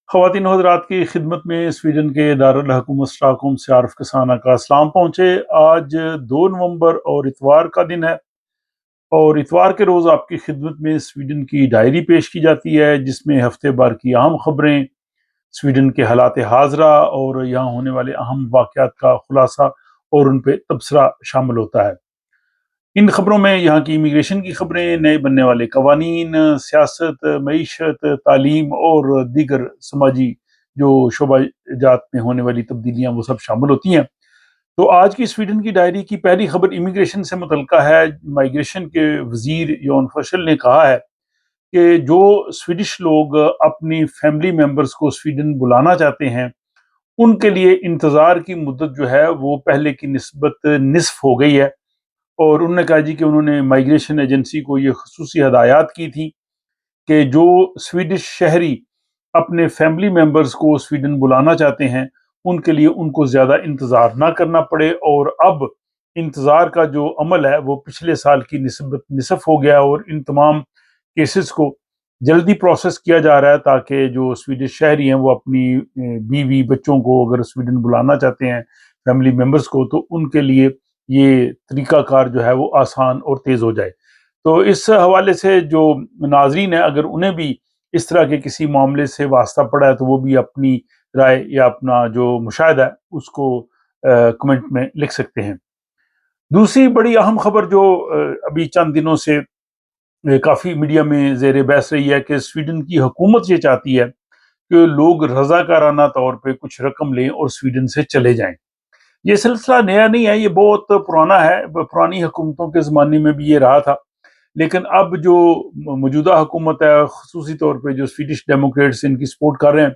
خواتین و حضرات کی خدمت میں سویڈن کے دارالحکومت اسٹاک ہوم سے عارف کسانہ کا اسلام پہنچے۔ آج 2 نومبر اور اتوار کا دن ہے، اور اتوار کے روز آپ کی خدمت میں سویڈن کی ڈائری پیش کی جاتی ہے، جس میں ہفتے بھر کی اہم خبریں، سویڈن کے حالات حاضرہ اور یہاں ہونے والے اہم واقعات کا خلاصہ اور ان پہ تبصرہ شامل ہوتا ہے۔ ان خبروں میں یہاں کی امیگریشن کی خبریں، نئے بننے والے قوانین، سیاست، معیشت، تعلیم اور دیگر سماجی جو شعبہ جات میں ہونے والی تبدیلیاں وہ سب شامل ہوتی ہیں۔ تو آج کی سویڈن کی ڈائری کی پہلی خبر امیگریشن سے متعلقہ ہے۔ مائیگریشن کے وزیر یون فشل نے کہا ہے کہ جو سویڈش لوگ اپنی فیملی ممبرز کو سویڈن بلانا چاہتے ہیں، ان کے لیے انتظار کی مدت جو ہے وہ پہلے کی نسبت نصف ہو گئی ہے۔ اور انہوں نے کہا کہ انہوں نے مائیگریشن ایجنسی کو یہ خصوصی ہدایات کی تھی کہ جو سویڈش شہری اپنے فیملی ممبرز کو سویڈن بلانا چاہتے ہیں، ان کے لیے ان کو زیادہ انتظار نہ کرنا پڑے، اور اب انتظار کا جو عمل ہے وہ پچھلے سال کی نسبت نصف ہو گیا، اور ان تمام کیسز کو جلدی پروسیس کیا جا رہا ہے تاکہ جو سویڈش شہری ہیں وہ اپنی بیوی بچوں کو اگر سویڈن بلانا چاہتے ہیں، فیملی ممبرز کو، تو ان کے لیے یہ طریقہ کار جو ہے وہ آسان اور تیز ہو جائے۔ تو اس حوالے سے جو ناظرین ہیں، اگر انہیں بھی اس طرح کے کسی معاملے سے واسطہ پڑا ہے تو وہ بھی اپنی رائے یا اپنا جو مشاہدہ ہے اس کو کمنٹ میں لکھ سکتے ہیں۔ دوسری بڑی اہم خبر جو ابھی چند دنوں سے کافی میڈیا میں زیر بحث رہی ہے کہ سویڈن کی حکومت یہ چاہتی ہے کہ لوگ رضاکارانہ طور پہ کچھ رقم لیں اور سویڈن سے چلے جائیں۔ یہ سلسلہ نیا نہیں ہے، یہ بہت پرانا ہے، پرانی حکومتوں کے زمانے میں بھی یہ رہا تھا، لیکن اب جو موجودہ حکومت ہے، خصوصی طور پہ جو سویڈش ڈیموکریٹس ان کی سپورٹ کر رہے ہیں،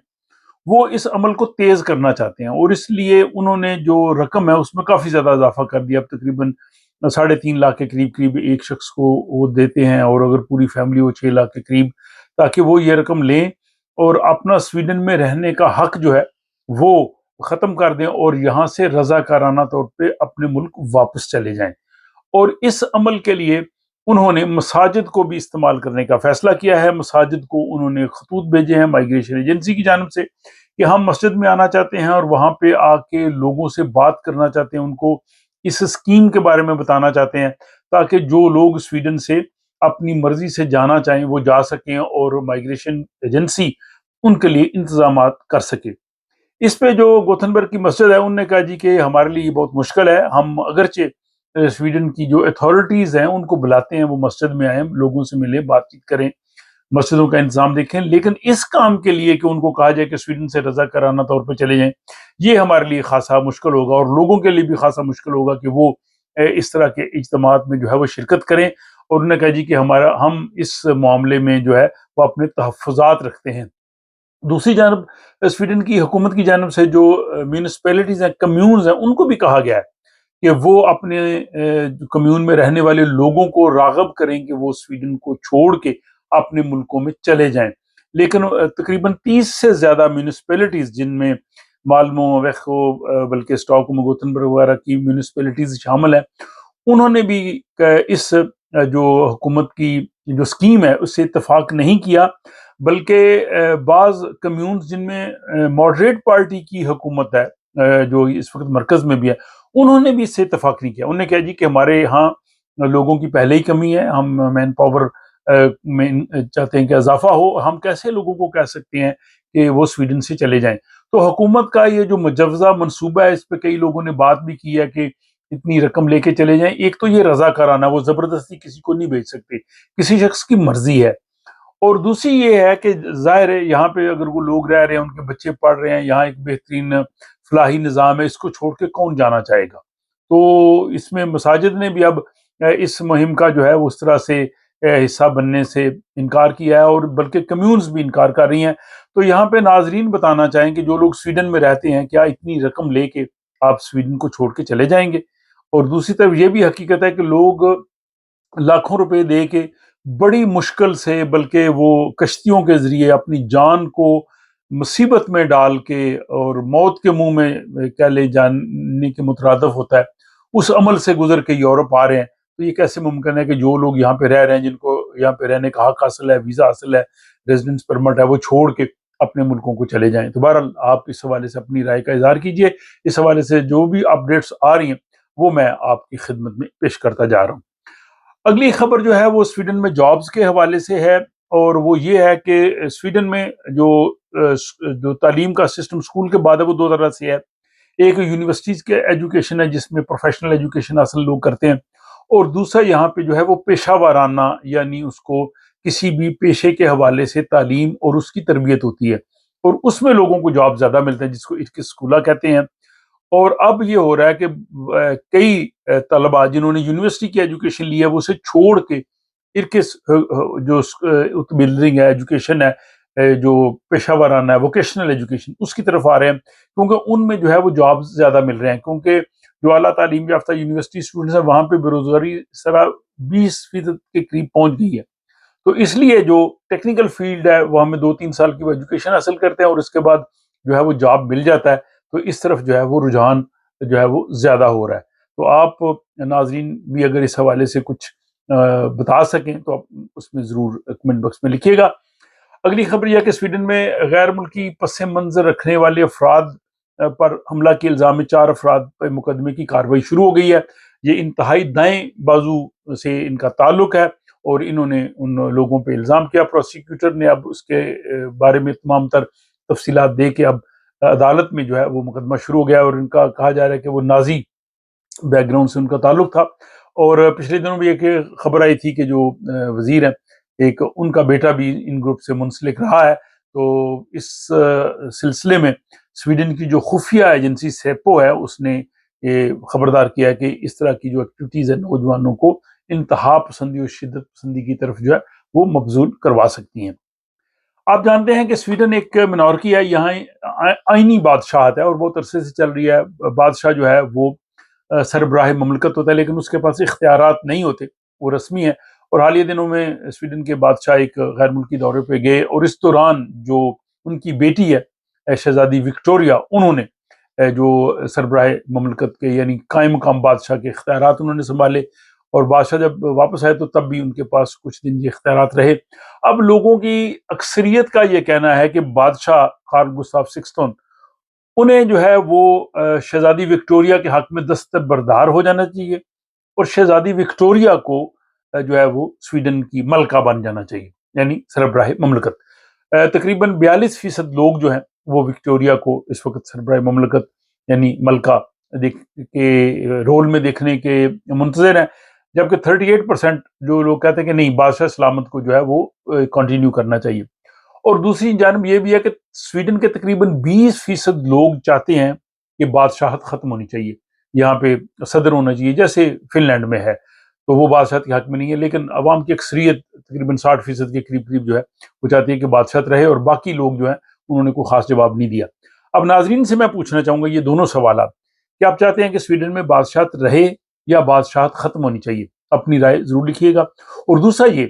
وہ اس عمل کو تیز کرنا چاہتے ہیں، اور اس لیے انہوں نے جو رقم ہے اس میں کافی زیادہ اضافہ کر دیا۔ اب تقریباً 3.5 لاکھ کے قریب قریب ایک شخص کو وہ دیتے ہیں، اور اگر پوری فیملی ہو 6 لاکھ کے قریب، تاکہ وہ یہ رقم لیں اور اپنا سویڈن میں رہنے کا حق جو ہے وہ ختم کر دیں اور یہاں سے رضاکارانہ طور پہ اپنے ملک واپس چلے جائیں۔ اور اس عمل کے لیے انہوں نے مساجد کو بھی استعمال کرنے کا فیصلہ کیا ہے۔ مساجد کو انہوں نے خطوط بھیجے ہیں مائیگریشن ایجنسی کی جانب سے کہ ہم مسجد میں آنا چاہتے ہیں اور وہاں پہ آ کے لوگوں سے بات کرنا چاہتے ہیں، ان کو اس اسکیم کے بارے میں بتانا چاہتے ہیں، تاکہ جو لوگ سویڈن سے اپنی مرضی سے جانا چاہیں وہ جا سکیں اور مائیگریشن ایجنسی ان کے لیے انتظامات کر سکے۔ اس پہ جو گوتھنبرگ کی مسجد ہے انہوں نے کہا کہ ہمارے لیے یہ بہت مشکل ہے، ہم اگرچہ سویڈن کی جو اتھارٹیز ہیں ان کو بلاتے ہیں وہ مسجد میں آئیں، لوگوں سے ملیں، بات چیت کریں، مسجدوں کا انتظام دیکھیں، لیکن اس کام کے لیے کہ ان کو کہا جائے کہ سویڈن سے رضاکارانہ طور پہ چلے جائیں، یہ ہمارے لیے خاصا مشکل ہوگا، اور لوگوں کے لیے بھی خاصا مشکل ہوگا کہ وہ اس طرح کے اجتماعات میں جو ہے وہ شرکت کریں۔ اور انہوں نے کہا کہ ہم اس معاملے میں جو ہے وہ اپنے تحفظات رکھتے ہیں۔ دوسری جانب سویڈن کی حکومت کی جانب سے جو میونسپیلٹیز ہیں، کمیونز ہیں، ان کو بھی کہا گیا ہے کہ وہ اپنے کمیون میں رہنے والے لوگوں کو راغب کریں کہ وہ سویڈن کو چھوڑ کے اپنے ملکوں میں چلے جائیں۔ لیکن تقریباً 30 سے زیادہ میونسپیلٹیز، جن میں مالمو، ویخو، بلکہ اسٹاک گوتنبرگ وغیرہ کی میونسپیلٹیز شامل ہیں، انہوں نے بھی اس جو حکومت کی جو اسکیم ہے اس سے اتفاق نہیں کیا، بلکہ بعض کمیونز جن میں ماڈریٹ پارٹی کی حکومت ہے، جو اس وقت مرکز میں بھی ہے، انہوں نے بھی اس سے اتفاق نہیں کیا۔ انہوں نے کہا کہ ہمارے یہاں لوگوں کی پہلے ہی کمی ہے، ہم مین پاور میں چاہتے ہیں کہ اضافہ ہو، ہم کیسے لوگوں کو کہہ سکتے ہیں کہ وہ سویڈن سے چلے جائیں۔ تو حکومت کا یہ جو مجوزہ منصوبہ ہے اس پہ کئی لوگوں نے بات بھی کی ہے کہ اتنی رقم لے کے چلے جائیں۔ ایک تو یہ رضاکارانہ، وہ زبردستی کسی کو نہیں بھیج سکتے، کسی شخص کی مرضی ہے، اور دوسری یہ ہے کہ ظاہر ہے یہاں پہ اگر وہ لوگ رہ رہے ہیں، ان کے بچے پڑھ رہے ہیں، یہاں ایک بہترین فلاحی نظام ہے، اس کو چھوڑ کے کون جانا چاہے گا۔ تو اس میں مساجد نے بھی اب اس مہم کا جو ہے وہ اس طرح سے حصہ بننے سے انکار کیا ہے، اور بلکہ کمیونز بھی انکار کر رہی ہیں۔ تو یہاں پہ ناظرین بتانا چاہیں کہ جو لوگ سویڈن میں رہتے ہیں، کیا اتنی رقم لے کے آپ سویڈن کو چھوڑ کے چلے جائیں گے؟ اور دوسری طرف یہ بھی حقیقت ہے کہ لوگ لاکھوں روپے دے کے بڑی مشکل سے، بلکہ وہ کشتیوں کے ذریعے اپنی جان کو مصیبت میں ڈال کے اور موت کے منہ میں کہہ لے جانے کے مترادف ہوتا ہے، اس عمل سے گزر کے یورپ آ رہے ہیں۔ تو یہ کیسے ممکن ہے کہ جو لوگ یہاں پہ رہ رہے ہیں، جن کو یہاں پہ رہنے کا حق حاصل ہے، ویزا حاصل ہے، ریزیڈنس پرمٹ ہے، وہ چھوڑ کے اپنے ملکوں کو چلے جائیں۔ تو بہرحال آپ اس حوالے سے اپنی رائے کا اظہار کیجیے، اس حوالے سے جو بھی اپڈیٹس آ رہی ہیں وہ میں آپ کی خدمت میں پیش کرتا جا رہا ہوں۔ اگلی خبر جو ہے وہ سویڈن میں جابز کے حوالے سے ہے، اور وہ یہ ہے کہ سویڈن میں جو تعلیم کا سسٹم اسکول کے بعد ہے وہ دو طرح سے ہے۔ ایک یونیورسٹیز کے ایجوکیشن ہے جس میں پروفیشنل ایجوکیشن اصل لوگ کرتے ہیں، اور دوسرا یہاں پہ جو ہے وہ پیشہ وارانہ، یعنی اس کو کسی بھی پیشے کے حوالے سے تعلیم اور اس کی تربیت ہوتی ہے، اور اس میں لوگوں کو جاب زیادہ ملتے ہیں، جس کو اسکولہ کہتے ہیں۔ اور اب یہ ہو رہا ہے کہ کئی طلباء جنہوں نے یونیورسٹی کی ایجوکیشن لی ہے وہ اسے چھوڑ کے ارکس جو بلڈنگ ہے، ایجوکیشن ہے، جو پیشہ ورانہ ہے، ووکیشنل ایجوکیشن، اس کی طرف آ رہے ہیں، کیونکہ ان میں جو ہے وہ جابز زیادہ مل رہے ہیں، کیونکہ جو اعلیٰ تعلیم یافتہ یونیورسٹی اسٹوڈنٹس ہیں وہاں پہ بے روزگاری 20% کے قریب پہنچ گئی ہے۔ تو اس لیے جو ٹیکنیکل فیلڈ ہے وہاں میں 2-3 سال کی وہ ایجوکیشن حاصل کرتے ہیں اور اس کے بعد جو ہے وہ جاب مل جاتا ہے، تو اس طرف جو ہے وہ رجحان جو ہے وہ زیادہ ہو رہا ہے۔ تو آپ ناظرین بھی اگر اس حوالے سے کچھ بتا سکیں تو آپ اس میں ضرور کمنٹ باکس میں لکھیے گا۔ اگلی خبر یہ ہے کہ سویڈن میں غیر ملکی پس منظر رکھنے والے افراد پر حملہ کے الزام میں 4 افراد پر مقدمے کی کارروائی شروع ہو گئی ہے۔ یہ انتہائی دائیں بازو سے ان کا تعلق ہے، اور انہوں نے ان لوگوں پہ الزام کیا۔ پروسیکیوٹر نے اب اس کے بارے میں تمام تر تفصیلات دے کے اب عدالت میں جو ہے وہ مقدمہ شروع ہو گیا، اور ان کا کہا جا رہا ہے کہ وہ نازی بیک گراؤنڈ سے ان کا تعلق تھا۔ اور پچھلے دنوں بھی ایک خبر آئی تھی کہ جو وزیر ہیں ایک ان کا بیٹا بھی ان گروپ سے منسلک رہا ہے۔ تو اس سلسلے میں سویڈن کی جو خفیہ ایجنسی سیپو ہے اس نے یہ خبردار کیا ہے کہ اس طرح کی جو ایکٹیویٹیز ہیں نوجوانوں کو انتہا پسندی اور شدت پسندی کی طرف جو ہے وہ مبذول کروا سکتی ہیں۔ آپ جانتے ہیں کہ سویڈن ایک منارکی ہے، یہاں آئینی بادشاہت ہے اور بہت عرصے سے چل رہی ہے۔ بادشاہ جو ہے وہ سربراہ مملکت ہوتا ہے، لیکن اس کے پاس اختیارات نہیں ہوتے، وہ رسمی ہے۔ اور حالیہ دنوں میں سویڈن کے بادشاہ ایک غیر ملکی دورے پہ گئے، اور اس دوران جو ان کی بیٹی ہے شہزادی وکٹوریہ، انہوں نے جو سربراہ مملکت کے یعنی قائم مقام بادشاہ کے اختیارات انہوں نے سنبھالے، اور بادشاہ جب واپس آئے تو تب بھی ان کے پاس کچھ دن یہ اختیارات رہے۔ اب لوگوں کی اکثریت کا یہ کہنا ہے کہ بادشاہ کارل گستاف سکسٹون انہیں جو ہے وہ شہزادی وکٹوریہ کے حق میں دستبردار ہو جانا چاہیے، اور شہزادی وکٹوریہ کو جو ہے وہ سویڈن کی ملکہ بن جانا چاہیے، یعنی سربراہ مملکت۔ تقریباً 42% لوگ جو ہیں وہ وکٹوریہ کو اس وقت سربراہ مملکت یعنی ملکہ کے رول میں دیکھنے کے منتظر ہیں، جبکہ 38% جو لوگ کہتے ہیں کہ نہیں، بادشاہ سلامت کو جو ہے وہ کنٹینیو کرنا چاہیے۔ اور دوسری جانب یہ بھی ہے کہ سویڈن کے تقریباً 20% لوگ چاہتے ہیں کہ بادشاہت ختم ہونی چاہیے، یہاں پہ صدر ہونا چاہیے جیسے فن لینڈ میں ہے، تو وہ بادشاہت کے حق میں نہیں ہے، لیکن عوام کی اکثریت تقریباً 60% کے قریب جو ہے وہ چاہتی ہے کہ بادشاہت رہے، اور باقی لوگ جو ہیں انہوں نے کوئی خاص جواب نہیں دیا۔ اب ناظرین سے میں پوچھنا چاہوں گا یہ دونوں سوالات کہ آپ چاہتے ہیں کہ سویڈن میں بادشاہت رہے یا بادشاہت ختم ہونی چاہیے؟ اپنی رائے ضرور لکھیے گا۔ اور دوسرا یہ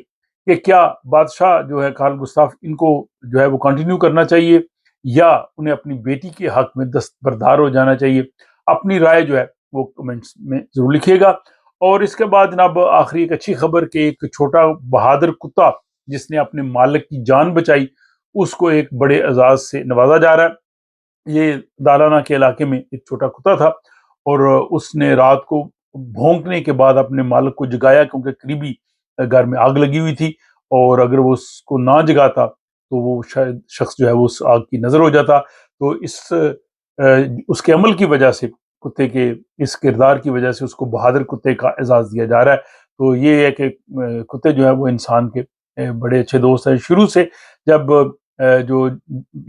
کہ کیا بادشاہ جو ہے کارل گستاف ان کو جو ہے وہ کنٹینیو کرنا چاہیے یا انہیں اپنی بیٹی کے حق میں دستبردار ہو جانا چاہیے؟ اپنی رائے جو ہے وہ کمنٹس میں ضرور لکھیے گا۔ اور اس کے بعد جناب آخری ایک اچھی خبر کہ ایک چھوٹا بہادر کتا جس نے اپنے مالک کی جان بچائی، اس کو ایک بڑے اعزاز سے نوازا جا رہا ہے۔ یہ دالانہ کے علاقے میں ایک چھوٹا کتا تھا، اور اس نے رات کو بھونکنے کے بعد اپنے مالک کو جگایا، کیونکہ قریبی گھر میں آگ لگی ہوئی تھی، اور اگر وہ اس کو نہ جگاتا تو وہ شاید شخص جو ہے وہ اس آگ کی نظر ہو جاتا۔ تو اس کے عمل کی وجہ سے، کتے کے اس کردار کی وجہ سے اس کو بہادر کتے کا اعزاز دیا جا رہا ہے۔ تو یہ ہے کہ کتے جو ہے وہ انسان کے بڑے اچھے دوست ہیں۔ شروع سے جب جو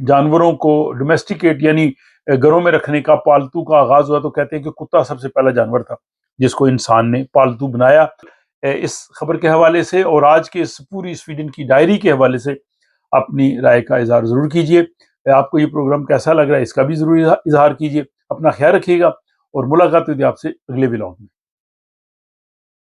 جانوروں کو ڈومیسٹیکیٹ یعنی گھروں میں رکھنے کا، پالتو کا آغاز ہوا، تو کہتے ہیں کہ کتا سب سے پہلا جانور تھا جس کو انسان نے پالتو بنایا۔ اس خبر کے حوالے سے اور آج کے اس پوری سویڈن کی ڈائری کے حوالے سے اپنی رائے کا اظہار ضرور کیجیے۔ آپ کو یہ پروگرام کیسا لگ رہا ہے اس کا بھی ضرور اظہار کیجیے۔ اپنا خیال رکھیے گا، اور ملاقات ہوگی آپ سے اگلے ولاگ میں۔